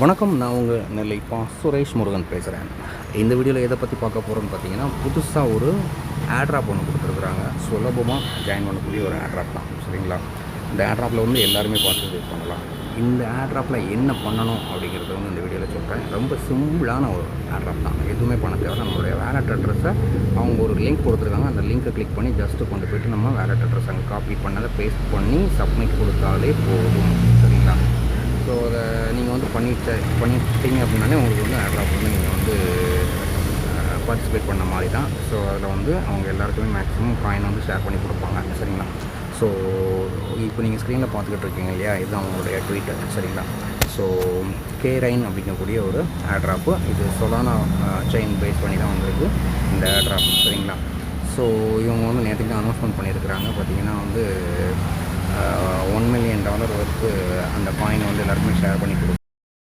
வணக்கம். நான் உங்கள் நெல்லை சுரேஷ் முருகன் பேசுகிறேன். இந்த வீடியோவில் எதை பற்றி பார்க்க போகிறோன்னு பார்த்தீங்கன்னா, புதுசாக ஒரு ஆட்ராப் ஒன்று கொடுத்துருக்குறாங்க. சுலபமாக ஜாயின் பண்ணக்கூடிய ஒரு ஆட்ராப் தான், சரிங்களா? இந்த ஆட்ராப்பில் வந்து எல்லாருமே பார்த்து இது பண்ணலாம். இந்த ஆட்ராப்பில் என்ன பண்ணணும் அப்படிங்கிறத வந்து இந்த வீடியோவில் சொல்கிறேன். ரொம்ப சிம்பிளான ஒரு ஆட்ராப் தான், எதுவுமே பண்ண தேவை. நம்மளுடைய வேலட் அட்ரஸை அவங்க ஒரு லிங்க் கொடுத்துருக்காங்க. அந்த லிங்க்கை கிளிக் பண்ணி ஜஸ்ட்டு கொண்டு போய்ட்டு நம்ம வேலட் அட்ரஸ் அங்கே காப்பி பண்ணதை பேஸ்ட் பண்ணி சப்மிட் கொடுத்தாலே போதும், சரிங்களா? ஸோ அதை நீங்கள் வந்து பண்ணிட்டீங்க அப்படின்னாலே உங்களுக்கு வந்து ஆட்ராப் வந்து நீங்கள் வந்து பார்ட்டிசிபேட் பண்ண மாதிரி தான். ஸோ அதில் வந்து அவங்க எல்லாருக்குமே மேக்ஸிமம் காயின் வந்து ஷேர் பண்ணி கொடுப்பாங்க, சரிங்களா? ஸோ இப்போ நீங்கள் ஸ்க்ரீனில் பார்த்துக்கிட்டு இருக்கீங்க இல்லையா, இதுதான் அவங்களுடைய ட்வீட்டர், சரிங்களா? ஸோ கேரைன் அப்படிங்கக்கூடிய ஒரு ஆட்ராப்பு. இது சொலானா செயின் பேஸ் பண்ணி தான் வந்திருக்கு இந்த ஆட்ராப், சரிங்களா? ஸோ இவங்க வந்து நேற்றுக்கு தான் அனௌன்ஸ்மெண்ட் பண்ணியிருக்கிறாங்க. பார்த்திங்கன்னா வந்து $1 மில்லியன் ஒர்த்து அந்த காயின் வந்து எல்லாருக்குமே ஷேர் பண்ணி கொடுக்கும்.